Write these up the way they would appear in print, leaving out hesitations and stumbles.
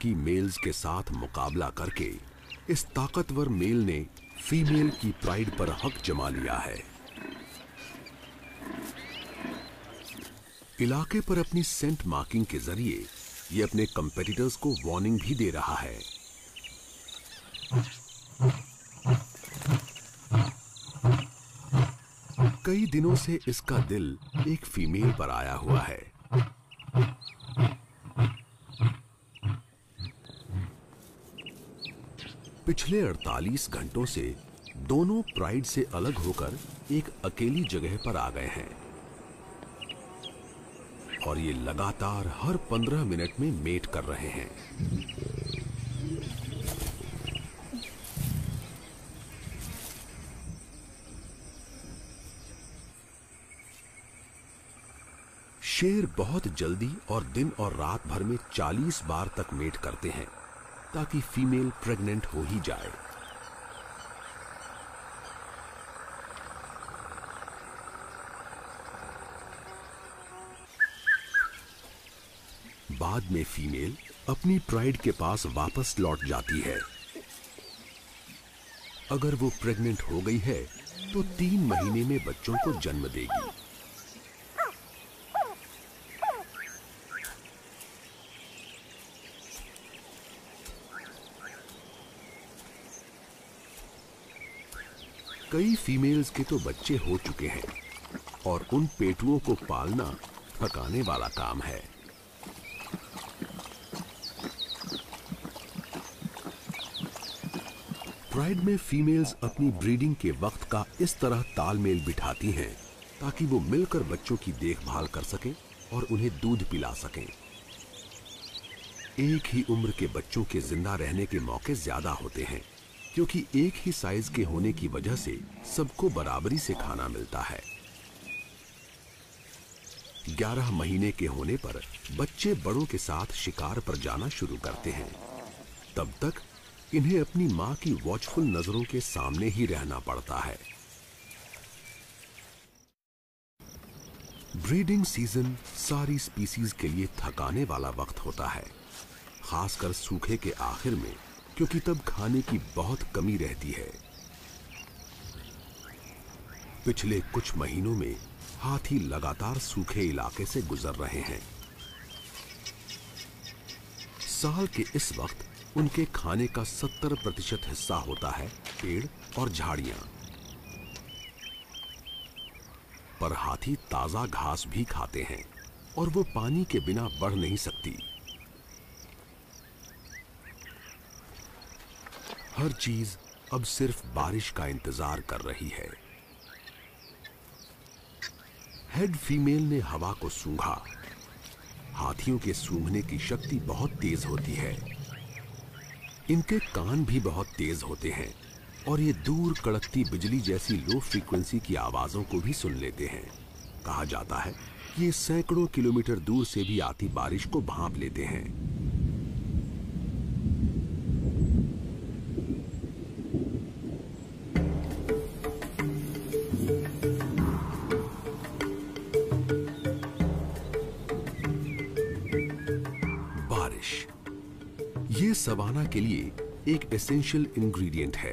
की मेल्स के साथ मुकाबला करके इस ताकतवर मेल ने फीमेल की प्राइड पर हक जमा लिया है। इलाके पर अपनी सेंट मार्किंग के जरिए ये अपने कंपेटिटर्स को वार्निंग भी दे रहा है। कई दिनों से इसका दिल एक फीमेल पर आया हुआ है। पिछले 48 घंटों से दोनों प्राइड से अलग होकर एक अकेली जगह पर आ गए हैं और ये लगातार हर 15 मिनट में मेट कर रहे हैं। शेर बहुत जल्दी और दिन और रात भर में 40 बार तक मेट करते हैं ताकि फीमेल प्रेग्नेंट हो ही जाए। बाद में फीमेल अपनी प्राइड के पास वापस लौट जाती है। अगर वो प्रेग्नेंट हो गई है तो 3 महीने में बच्चों को जन्म देगी। कई फीमेल्स के तो बच्चे हो चुके हैं और उन पेटुओं को पालना थकाने वाला काम है। प्राइड में फीमेल्स अपनी ब्रीडिंग के वक्त का इस तरह तालमेल बिठाती हैं ताकि वो मिलकर बच्चों की देखभाल कर सकें और उन्हें दूध पिला सकें। एक ही उम्र के बच्चों के जिंदा रहने के मौके ज्यादा होते हैं क्योंकि एक ही साइज के होने की वजह से सबको बराबरी से खाना मिलता है। 11 महीने के होने पर बच्चे बड़ों के साथ शिकार पर जाना शुरू करते हैं। तब तक इन्हें अपनी मां की वॉचफुल नजरों के सामने ही रहना पड़ता है। ब्रीडिंग सीजन सारी स्पीसीज के लिए थकाने वाला वक्त होता है, खासकर सूखे के आखिर में, क्योंकि तब खाने की बहुत कमी रहती है। पिछले कुछ महीनों में हाथी लगातार सूखे इलाके से गुजर रहे हैं। साल के इस वक्त उनके खाने का 70% हिस्सा होता है पेड़ और झाड़ियां। पर हाथी ताजा घास भी खाते हैं और वो पानी के बिना बढ़ नहीं सकती। हर चीज अब सिर्फ बारिश का इंतजार कर रही है। हेड फीमेल ने हवा को सूंघा। हाथियों के सूंघने की शक्ति बहुत तेज होती है। इनके कान भी बहुत तेज होते हैं और ये दूर कड़कती बिजली जैसी लो फ्रीक्वेंसी की आवाजों को भी सुन लेते हैं। कहा जाता है कि ये सैकड़ों किलोमीटर दूर से भी आती बारिश को भांप लेते हैं। ये सवाना के लिए एक एसेंशियल इंग्रेडिएंट है।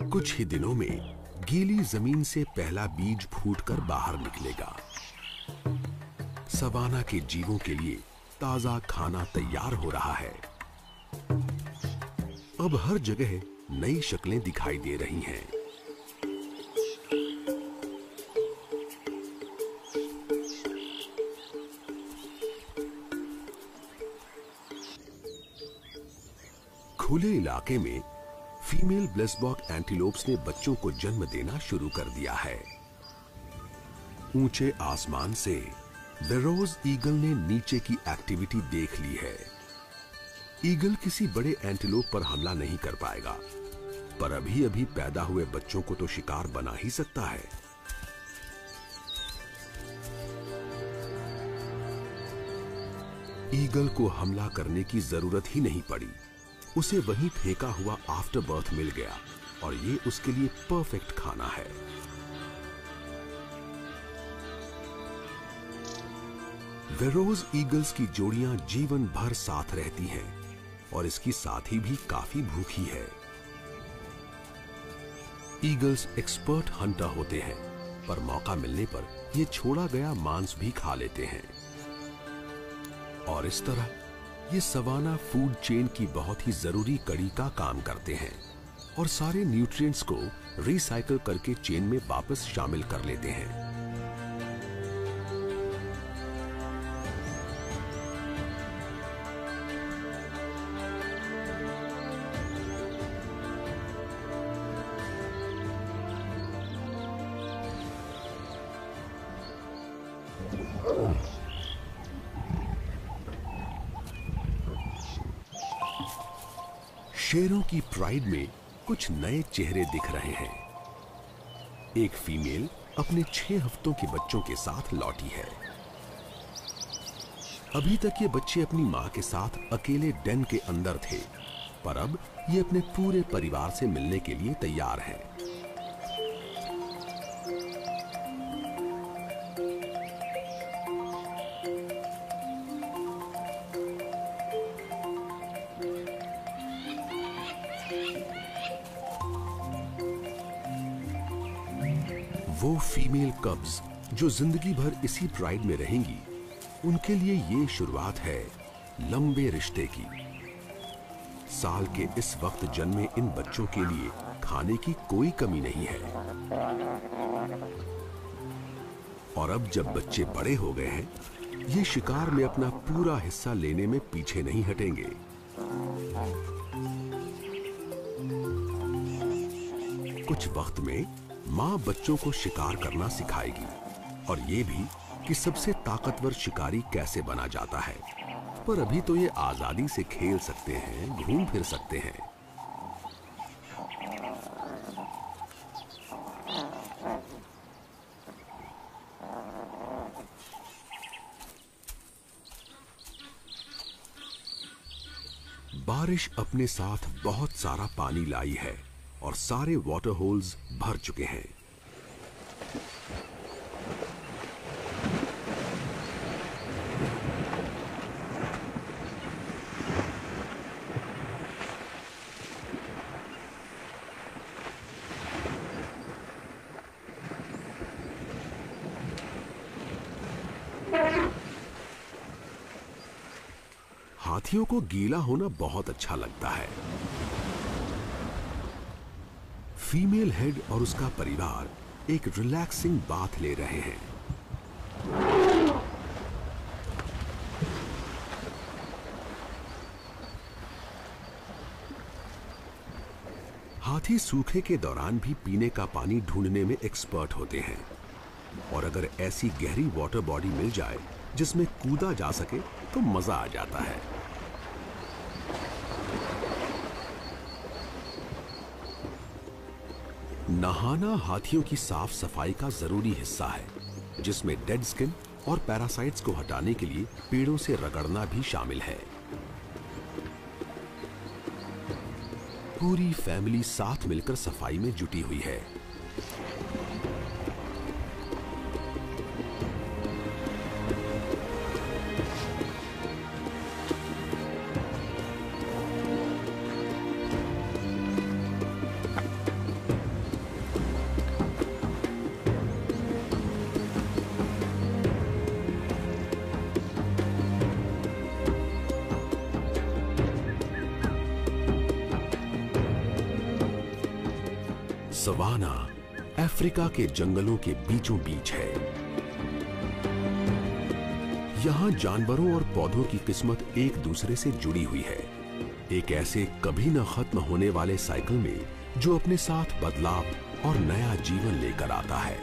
कुछ ही दिनों में गीली जमीन से पहला बीज फूटकर बाहर निकलेगा। सवाना के जीवों के लिए ताजा खाना तैयार हो रहा है। अब हर जगह नई शक्लें दिखाई दे रही हैं। खुले इलाके में फीमेल ब्लेसबॉक एंटीलोप्स ने बच्चों को जन्म देना शुरू कर दिया है। ऊंचे आसमान से वेरोज ईगल ने नीचे की एक्टिविटी देख ली है। ईगल किसी बड़े एंटीलोप पर हमला नहीं कर पाएगा, पर अभी अभी पैदा हुए बच्चों को तो शिकार बना ही सकता है। ईगल को हमला करने की जरूरत ही नहीं पड़ी। उसे वहीं फेंका हुआ आफ्टर बर्थ मिल गया और ये उसके लिए परफेक्ट खाना है। वेरोज ईगल्स की जोड़ियां जीवन भर साथ रहती हैं और इसकी साथी भी काफी भूखी है। ईगल्स एक्सपर्ट हंटर होते हैं, पर मौका मिलने पर ये छोड़ा गया मांस भी खा लेते हैं। और इस तरह ये सवाना फूड चेन की बहुत ही जरूरी कड़ी का काम करते हैं और सारे न्यूट्रिएंट्स को रिसाइकल करके चेन में वापस शामिल कर लेते हैं। शेरों की प्राइड में कुछ नए चेहरे दिख रहे हैं। एक फीमेल अपने 6 हफ्तों के बच्चों के साथ लौटी है। अभी तक ये बच्चे अपनी मां के साथ अकेले डेन के अंदर थे, पर अब ये अपने पूरे परिवार से मिलने के लिए तैयार हैं। वो फीमेल कब्स जो जिंदगी भर इसी प्राइड में रहेंगी, उनके लिए ये शुरुआत है लंबे रिश्ते की। साल के इस वक्त जन्मे इन बच्चों के लिए खाने की कोई कमी नहीं है। और अब जब बच्चे बड़े हो गए हैं, ये शिकार में अपना पूरा हिस्सा लेने में पीछे नहीं हटेंगे। कुछ वक्त में मां बच्चों को शिकार करना सिखाएगी और ये भी कि सबसे ताकतवर शिकारी कैसे बना जाता है। पर अभी तो ये आजादी से खेल सकते हैं, घूम फिर सकते हैं। बारिश अपने साथ बहुत सारा पानी लाई है और सारे वाटर होल्स भर चुके हैं। हाथियों को गीला होना बहुत अच्छा लगता है। फीमेल हेड और उसका परिवार एक रिलैक्सिंग बाथ ले रहे हैं। हाथी सूखे के दौरान भी पीने का पानी ढूंढने में एक्सपर्ट होते हैं और अगर ऐसी गहरी वाटर बॉडी मिल जाए जिसमें कूदा जा सके तो मजा आ जाता है। नहाना हाथियों की साफ सफाई का जरूरी हिस्सा है, जिसमें डेड स्किन और पैरासाइट्स को हटाने के लिए पेड़ों से रगड़ना भी शामिल है। पूरी फैमिली साथ मिलकर सफाई में जुटी हुई है। सवाना अफ्रीका के जंगलों के बीचों बीच है। यहां जानवरों और पौधों की किस्मत एक दूसरे से जुड़ी हुई है, एक ऐसे कभी न खत्म होने वाले साइकिल में जो अपने साथ बदलाव और नया जीवन लेकर आता है।